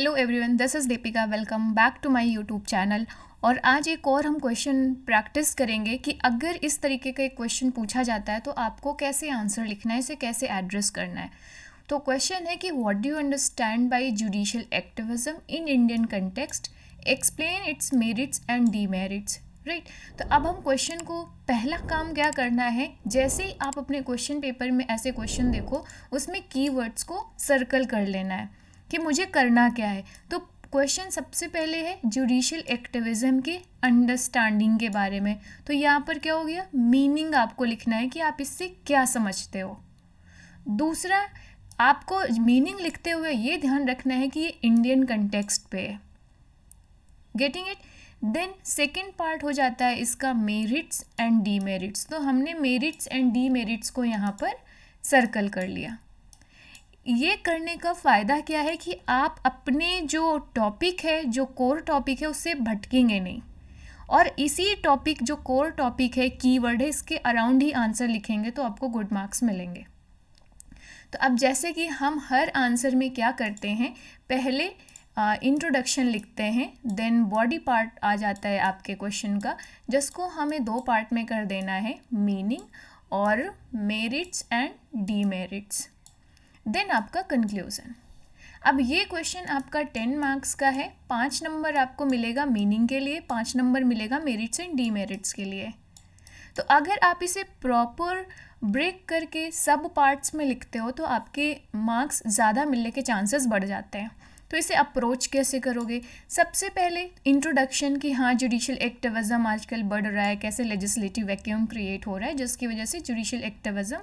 Hello everyone, this is Deepika. Welcome back to my YouTube channel. और आज एक और हम क्वेश्चन प्रैक्टिस करेंगे कि अगर इस तरीके का एक क्वेश्चन पूछा जाता है तो आपको कैसे आंसर लिखना है, इसे कैसे एड्रेस करना है। तो क्वेश्चन है कि what do you understand by judicial activism in Indian context, explain it's merits and demerits. Right. तो अब हम क्वेश्चन को पहला काम क्या करना है, जैसे ही आप अपने क्वेश्चन पेपर में ऐसे क्वेश्चन देखो उसमें कीवर्ड्स को सर्कल कर लेना है कि मुझे करना क्या है। तो क्वेश्चन सबसे पहले है जुडिशियल एक्टिविज्म के अंडरस्टैंडिंग के बारे में। तो यहाँ पर क्या हो गया, मीनिंग आपको लिखना है कि आप इससे क्या समझते हो। दूसरा, आपको मीनिंग लिखते हुए ये ध्यान रखना है कि ये इंडियन कंटेक्स्ट पे है। Getting it. Then second part हो जाता है इसका मेरिट्स एंड डीमेरिट्स। तो हमने मेरिट्स एंड डीमेरिट्स को यहाँ पर सर्कल कर लिया। ये करने का फ़ायदा क्या है कि आप अपने जो टॉपिक है, जो कोर टॉपिक है, उससे भटकेंगे नहीं और इसी टॉपिक, जो कोर टॉपिक है, कीवर्ड है, इसके अराउंड ही आंसर लिखेंगे तो आपको गुड मार्क्स मिलेंगे। तो अब जैसे कि हम हर आंसर में क्या करते हैं, पहले इंट्रोडक्शन लिखते हैं, देन बॉडी पार्ट आ जाता है आपके क्वेश्चन का, जिसको हमें दो पार्ट में कर देना है, मीनिंग और मेरिट्स एंड डीमेरिट्स। देन आपका कंक्लूजन। अब ये क्वेश्चन आपका 10 मार्क्स का है। 5 नंबर आपको मिलेगा मीनिंग के लिए, 5 नंबर मिलेगा मेरिट्स एंड डीमेरिट्स के लिए। तो अगर आप इसे प्रॉपर ब्रेक करके सब पार्ट्स में लिखते हो तो आपके मार्क्स ज़्यादा मिलने के चांसेस बढ़ जाते हैं। तो इसे अप्रोच कैसे करोगे? सबसे पहले इंट्रोडक्शन की, हाँ जुडिशियल एक्टिविज्म आजकल बढ़ रहा है, कैसे लेजिस्लेटिव वैक्यूम क्रिएट हो रहा है जिसकी वजह से judicial activism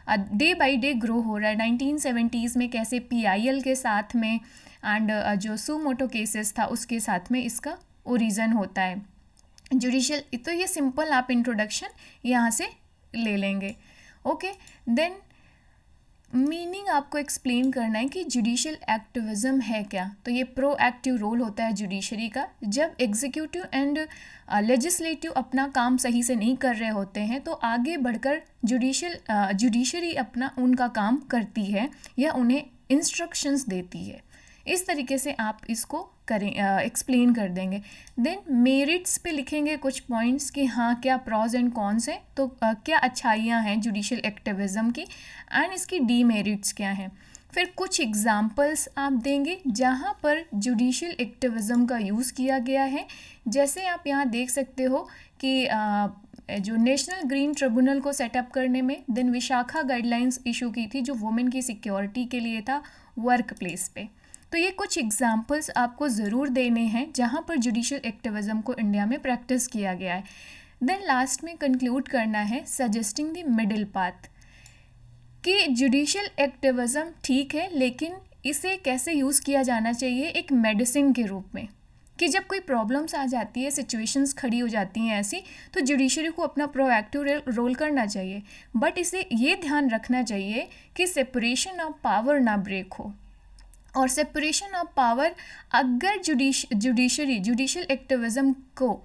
day by day grow हो रहा है। 1970s में कैसे PIL के साथ में एंड जो सुमोटो केसेस था उसके साथ में इसका ओरिजिन होता है जुडिशियल। तो ये सिंपल आप इंट्रोडक्शन यहाँ से ले लेंगे। ओके। देन मीनिंग आपको एक्सप्लेन करना है कि जुडिशियल एक्टिविज्म है क्या। तो ये प्रोएक्टिव रोल होता है जुडिशरी का। जब एग्जीक्यूटिव एंड लेजिस्लेटिव अपना काम सही से नहीं कर रहे होते हैं तो आगे बढ़कर जुडिशरी अपना उनका काम करती है या उन्हें इंस्ट्रक्शंस देती है। इस तरीके से आप इसको करें, एक्सप्लेन कर देंगे। देन मेरिट्स पे लिखेंगे कुछ पॉइंट्स कि हाँ क्या प्रॉज एंड कॉन्स हैं, तो क्या अच्छाइयाँ हैं जुडिशियल एक्टिविज्म की एंड इसकी डीमेरिट्स क्या हैं। फिर कुछ एग्जांपल्स आप देंगे जहाँ पर जुडिशियल एक्टिविज्म का यूज़ किया गया है। जैसे आप यहाँ देख सकते हो कि जो नेशनल ग्रीन ट्रिब्यूनल को सेटअप करने में, देन विशाखा गाइडलाइंस इशू की थी जो वुमेन की सिक्योरिटी के लिए था वर्क प्लेस पे। तो ये कुछ एग्जांपल्स आपको ज़रूर देने हैं जहाँ पर जुडिशियल एक्टिविज्म को इंडिया में प्रैक्टिस किया गया है। देन लास्ट में कंक्लूड करना है सजेस्टिंग द मिडिल पाथ कि जुडिशियल एक्टिविज्म ठीक है लेकिन इसे कैसे यूज़ किया जाना चाहिए एक मेडिसिन के रूप में, कि जब कोई प्रॉब्लम्स आ जाती है, सिचुएशंस खड़ी हो जाती हैं ऐसी, तो जुडिशरी को अपना प्रोएक्टिव रोल करना चाहिए। बट इसे ये ध्यान रखना चाहिए कि सेपरेशन ऑफ पावर ना ब्रेक हो। और सेपरेशन ऑफ पावर अगर जुडिशियल एक्टिविज्म को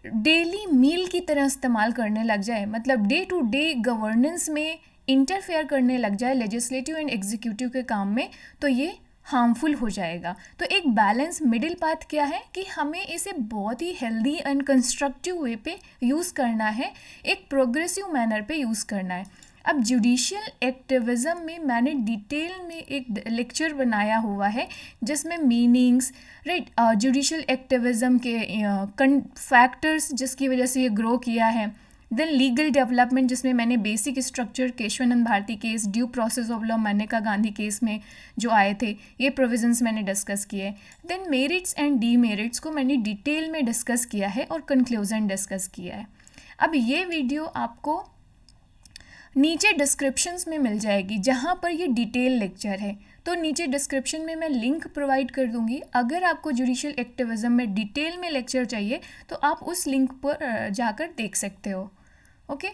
डेली मील की तरह इस्तेमाल करने लग जाए, मतलब डे टू डे गवर्नेंस में इंटरफेयर करने लग जाए लेजिस्लेटिव एंड एग्जीक्यूटिव के काम में, तो ये हार्मफुल हो जाएगा। तो एक बैलेंस मिडिल पाथ क्या है कि हमें इसे बहुत ही हेल्दी एंड कंस्ट्रक्टिव वे पे यूज़ करना है, एक प्रोग्रेसिव मैनर पे यूज़ करना है। अब जुडिशियल एक्टिविज्म में मैंने डिटेल में एक लेक्चर बनाया हुआ है जिसमें मीनिंग्स, राइट, जुडिशियल एक्टिविज्म के फैक्टर्स जिसकी वजह से ये ग्रो किया है, देन लीगल डेवलपमेंट जिसमें मैंने basic structure, Kesavananda Bharati case, due process of law, Maneka Gandhi case में जो आए थे ये प्रोविजंस मैंने डिस्कस किए। देन मेरिट्स एंड डीमेरिट्स को मैंने डिटेल में डिस्कस किया है और कंक्लूजन डिस्कस किया है। अब ये वीडियो आपको नीचे डिस्क्रिप्शंस में मिल जाएगी जहाँ पर ये डिटेल लेक्चर है। तो नीचे डिस्क्रिप्शन में मैं लिंक प्रोवाइड कर दूँगी। अगर आपको जुडिशियल एक्टिविज्म में डिटेल में लेक्चर चाहिए तो आप उस लिंक पर जाकर देख सकते हो। Okay,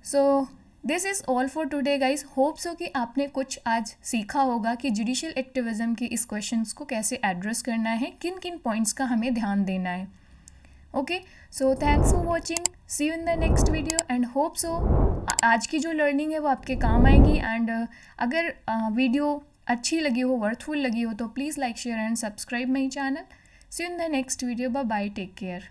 so this is all for today guys. Hope so कि आपने कुछ आज सीखा होगा कि जुडिशियल एक्टिविज्म के इस क्वेश्चंस को कैसे एड्रेस करना है, किन किन पॉइंट्स का हमें ध्यान देना है। Okay, so thanks for watching, see you in the next video and hope so आज की जो लर्निंग है वो आपके काम आएगी। एंड अगर वीडियो अच्छी लगी हो, वर्थफुल लगी हो तो please like share and subscribe my channel. See you in the next video. Bye bye, take care.